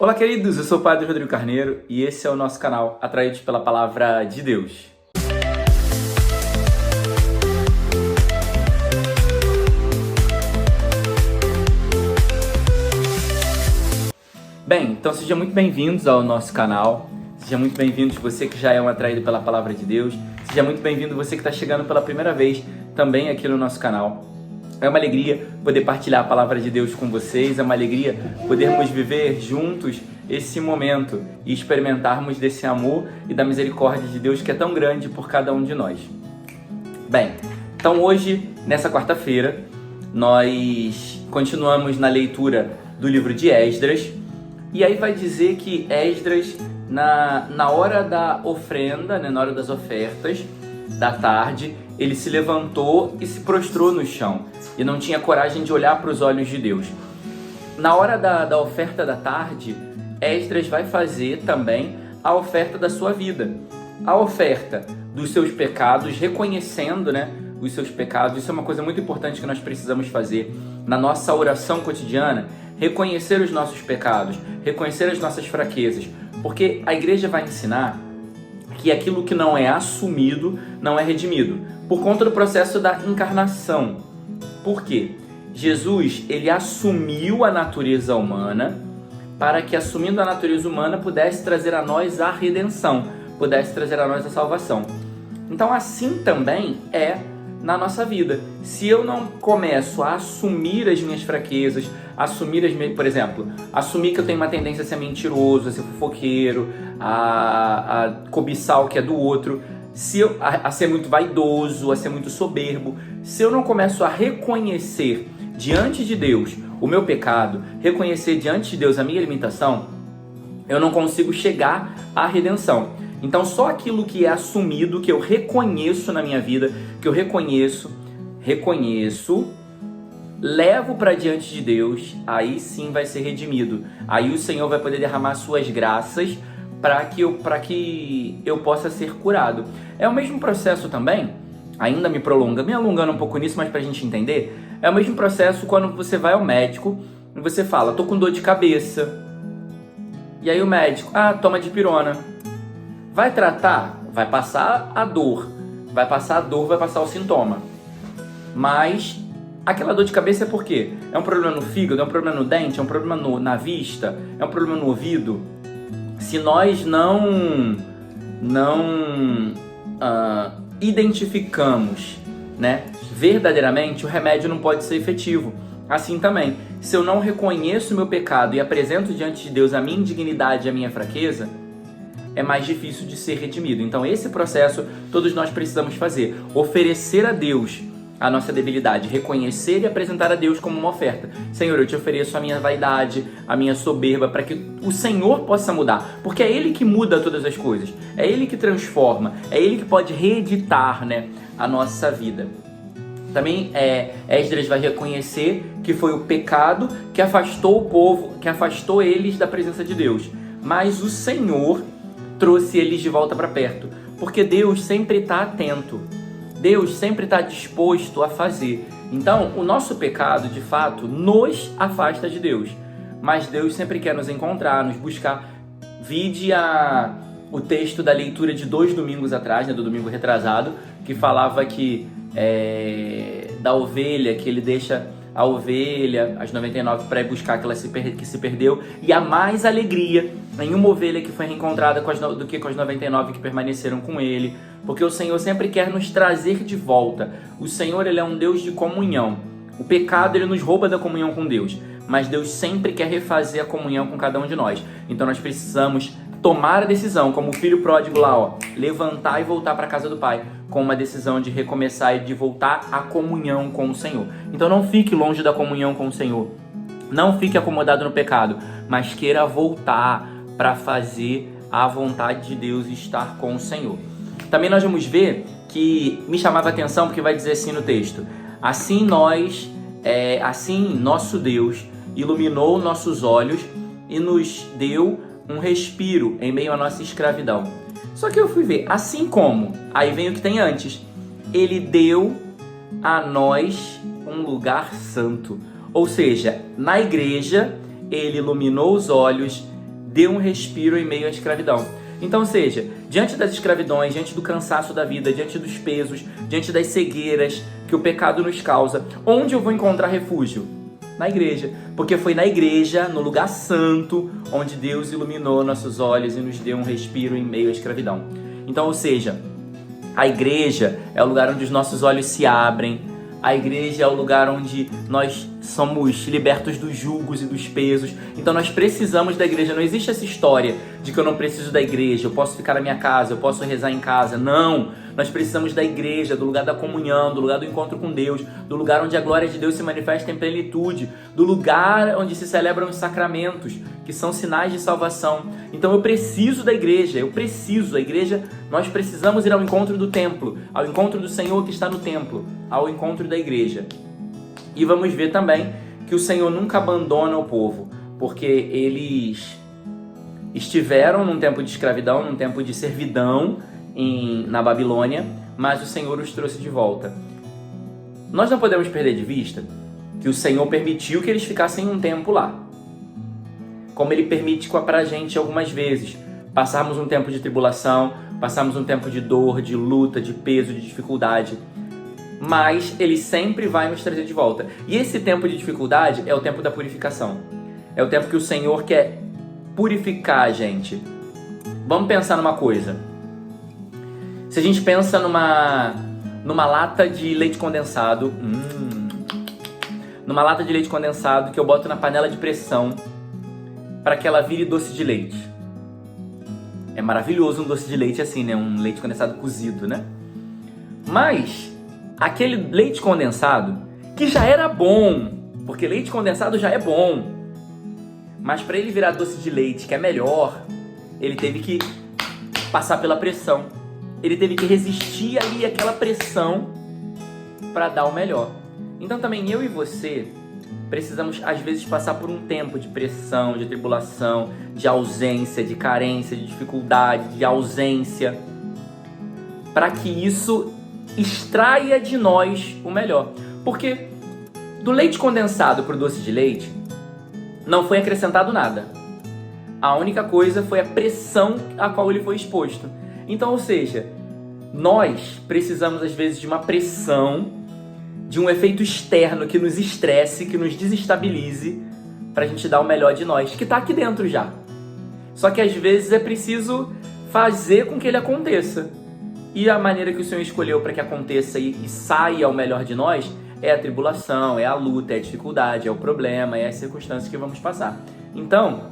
Olá, queridos, eu sou o Padre Rodrigo Carneiro e esse é o nosso canal Atraídos pela Palavra de Deus. Bem, então sejam muito bem-vindos ao nosso canal, seja muito bem-vindo você que já é um atraído pela Palavra de Deus, seja muito bem-vindo você que está chegando pela primeira vez também aqui no nosso canal. É uma alegria poder partilhar a Palavra de Deus com vocês, é uma alegria podermos viver juntos esse momento e experimentarmos desse amor e da misericórdia de Deus que é tão grande por cada um de nós. Bem, então hoje, nessa quarta-feira, nós continuamos na leitura do livro de Esdras, e aí vai dizer que Esdras, na hora da ofrenda, né, na hora das ofertas da tarde, ele se levantou e se prostrou no chão e não tinha coragem de olhar para os olhos de Deus. Na hora da oferta da tarde, Esdras vai fazer também a oferta da sua vida, a oferta dos seus pecados, reconhecendo, né, os seus pecados. Isso é uma coisa muito importante que nós precisamos fazer na nossa oração cotidiana, reconhecer os nossos pecados, reconhecer as nossas fraquezas, porque a igreja vai ensinar que aquilo que não é assumido não é redimido, por conta do processo da encarnação. Por quê? Jesus, ele assumiu a natureza humana para que, assumindo a natureza humana, pudesse trazer a nós a redenção, pudesse trazer a nós a salvação. Então, assim também é na nossa vida. Se eu não começo a assumir as minhas fraquezas, por exemplo, assumir que eu tenho uma tendência a ser mentiroso, a ser fofoqueiro, a cobiçar o que é do outro, a ser muito vaidoso, a ser muito soberbo, se eu não começo a reconhecer diante de Deus o meu pecado, reconhecer diante de Deus a minha limitação, eu não consigo chegar à redenção. Então só aquilo que é assumido, que eu reconheço na minha vida, que eu reconheço, levo para diante de Deus, aí sim vai ser redimido. Aí o Senhor vai poder derramar suas graças para que eu possa ser curado. É o mesmo processo também, ainda me alongando um pouco nisso, mas para a gente entender, é o mesmo processo quando você vai ao médico e você fala, tô com dor de cabeça. E aí o médico, toma dipirona. Vai tratar? Vai passar a dor, vai passar o sintoma. Mas aquela dor de cabeça é por quê? É um problema no fígado, é um problema no dente, é um problema na vista, é um problema no ouvido. Se nós não identificamos, né, verdadeiramente, o remédio não pode ser efetivo. Assim também, se eu não reconheço o meu pecado e apresento diante de Deus a minha indignidade e a minha fraqueza, é mais difícil de ser redimido. Então esse processo todos nós precisamos fazer, oferecer a Deus a nossa debilidade, reconhecer e apresentar a Deus como uma oferta. Senhor, eu te ofereço a minha vaidade, a minha soberba, para que o Senhor possa mudar, porque é Ele que muda todas as coisas, é Ele que transforma, é Ele que pode reeditar, né, a nossa vida. Também Esdras vai reconhecer que foi o pecado que afastou o povo, que afastou eles da presença de Deus, mas o Senhor trouxe eles de volta para perto, porque Deus sempre está atento, Deus sempre está disposto a fazer. Então, o nosso pecado, de fato, nos afasta de Deus. Mas Deus sempre quer nos encontrar, nos buscar. Vide o texto da leitura de 2 domingos atrás, né, do domingo retrasado, que falava que da ovelha, que ele deixa a ovelha, as 99, para ir buscar aquela que se perdeu. E há mais alegria em uma ovelha que foi reencontrada do que com as 99 que permaneceram com ele. Porque o Senhor sempre quer nos trazer de volta. O Senhor, ele é um Deus de comunhão. O pecado, ele nos rouba da comunhão com Deus. Mas Deus sempre quer refazer a comunhão com cada um de nós. Então nós precisamos tomar a decisão, como o filho pródigo lá, levantar e voltar para a casa do Pai, com uma decisão de recomeçar e de voltar à comunhão com o Senhor. Então não fique longe da comunhão com o Senhor. Não fique acomodado no pecado, mas queira voltar para fazer a vontade de Deus e estar com o Senhor. Também nós vamos ver que me chamava a atenção porque vai dizer assim no texto: assim nosso Deus iluminou nossos olhos e nos deu um respiro em meio à nossa escravidão. Só que eu fui ver, assim como, aí vem o que tem antes, ele deu a nós um lugar santo. Ou seja, na igreja, ele iluminou os olhos, dê um respiro em meio à escravidão. Então, ou seja, diante das escravidões, diante do cansaço da vida, diante dos pesos, diante das cegueiras que o pecado nos causa, onde eu vou encontrar refúgio? Na igreja, porque foi na igreja, no lugar santo, onde Deus iluminou nossos olhos e nos deu um respiro em meio à escravidão. Então, ou seja, a igreja é o lugar onde os nossos olhos se abrem, a igreja é o lugar onde nós somos libertos dos julgos e dos pesos. Então nós precisamos da igreja. Não existe essa história de que eu não preciso da igreja, eu posso ficar na minha casa, eu posso rezar em casa. Não! Nós precisamos da igreja, do lugar da comunhão, do lugar do encontro com Deus, do lugar onde a glória de Deus se manifesta em plenitude, do lugar onde se celebram os sacramentos, que são sinais de salvação. Então eu preciso da igreja, a igreja, nós precisamos ir ao encontro do templo, ao encontro do Senhor que está no templo, ao encontro da igreja. E vamos ver também que o Senhor nunca abandona o povo, porque eles estiveram num tempo de escravidão, num tempo de servidão na Babilônia, mas o Senhor os trouxe de volta. Nós não podemos perder de vista que o Senhor permitiu que eles ficassem um tempo lá, como Ele permite pra gente algumas vezes, passarmos um tempo de tribulação, passarmos um tempo de dor, de luta, de peso, de dificuldade, mas Ele sempre vai nos trazer de volta. E esse tempo de dificuldade é o tempo da purificação, é o tempo que o Senhor quer purificar a gente. Vamos pensar numa coisa. Se a gente pensa numa lata de leite condensado, numa lata de leite condensado que eu boto na panela de pressão para que ela vire doce de leite. É maravilhoso um doce de leite assim, né? Um leite condensado cozido, né? Mas aquele leite condensado, que já era bom, porque leite condensado já é bom, mas para ele virar doce de leite, que é melhor, ele teve que passar pela pressão. Ele teve que resistir ali àquela pressão para dar o melhor. Então também eu e você precisamos às vezes passar por um tempo de pressão, de tribulação, de ausência, de carência, de dificuldade, de ausência, para que isso extraia de nós o melhor. Porque do leite condensado para o doce de leite não foi acrescentado nada. A única coisa foi a pressão a qual ele foi exposto. Então, ou seja, nós precisamos às vezes de uma pressão, de um efeito externo que nos estresse, que nos desestabilize, para a gente dar o melhor de nós, que está aqui dentro já. Só que às vezes é preciso fazer com que ele aconteça. E a maneira que o Senhor escolheu para que aconteça e saia o melhor de nós é a tribulação, é a luta, é a dificuldade, é o problema, é as circunstâncias que vamos passar. Então,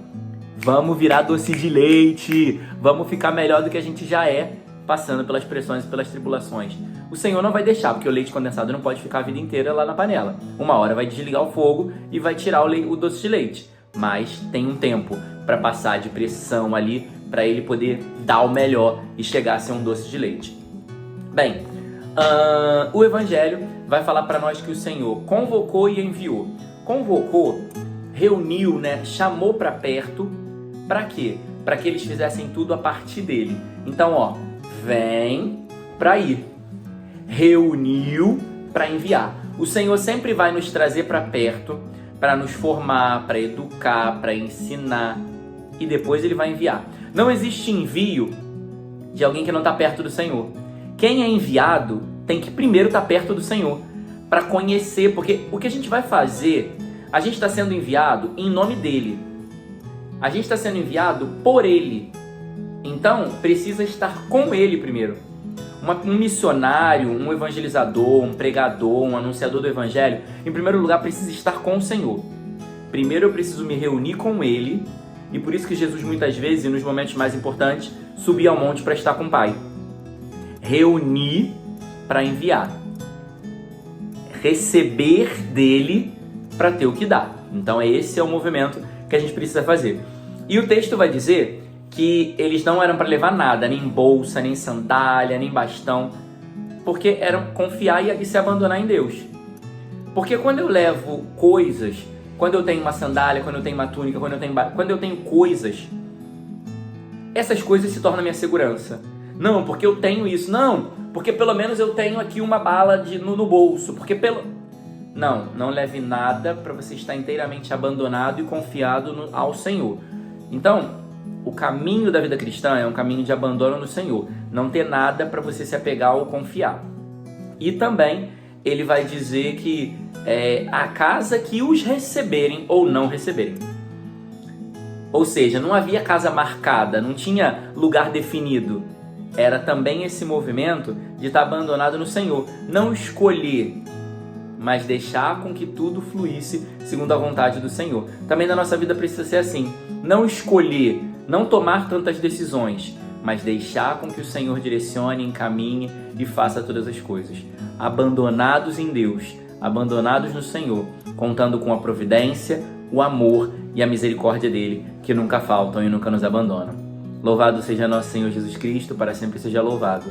vamos virar doce de leite, vamos ficar melhor do que a gente já é, passando pelas pressões e pelas tribulações. O Senhor não vai deixar, porque o leite condensado não pode ficar a vida inteira lá na panela. Uma hora vai desligar o fogo e vai tirar o doce de leite. Mas tem um tempo para passar de pressão ali, para ele poder dar o melhor e chegar a ser um doce de leite. Bem, o Evangelho vai falar para nós que o Senhor convocou e enviou. Convocou, reuniu, né? Chamou para perto. Para quê? Para que eles fizessem tudo a partir dele. Então, vem para ir. Reuniu para enviar. O Senhor sempre vai nos trazer para perto, para nos formar, para educar, para ensinar, e depois ele vai enviar. Não existe envio de alguém que não está perto do Senhor. Quem é enviado tem que primeiro estar perto do Senhor, para conhecer, porque o que a gente vai fazer, a gente está sendo enviado em nome dele. A gente está sendo enviado por ele. Então, precisa estar com ele primeiro. Um missionário, um evangelizador, um pregador, um anunciador do evangelho, em primeiro lugar, precisa estar com o Senhor. Primeiro eu preciso me reunir com ele, e por isso que Jesus muitas vezes, e nos momentos mais importantes, subia ao monte para estar com o Pai. Reunir para enviar. Receber dele para ter o que dar. Então esse é o movimento que a gente precisa fazer. E o texto vai dizer que eles não eram para levar nada, nem bolsa, nem sandália, nem bastão, porque eram confiar e se abandonar em Deus. Porque quando eu levo coisas, quando eu tenho uma sandália, quando eu tenho uma túnica, quando eu tenho coisas, essas coisas se tornam minha segurança. Não, porque eu tenho isso. Não, porque pelo menos eu tenho aqui uma bala no bolso. Não leve nada para você estar inteiramente abandonado e confiado ao Senhor. Então, o caminho da vida cristã é um caminho de abandono no Senhor. Não ter nada para você se apegar ou confiar. E também ele vai dizer que a casa que os receberem ou não receberem. Ou seja, não havia casa marcada, não tinha lugar definido. Era também esse movimento de estar abandonado no Senhor. Não escolher, mas deixar com que tudo fluísse segundo a vontade do Senhor. Também na nossa vida precisa ser assim. Não escolher, não tomar tantas decisões, mas deixar com que o Senhor direcione, encaminhe e faça todas as coisas. Abandonados em Deus, abandonados no Senhor, contando com a providência, o amor e a misericórdia dele, que nunca faltam e nunca nos abandonam. Louvado seja nosso Senhor Jesus Cristo, para sempre seja louvado.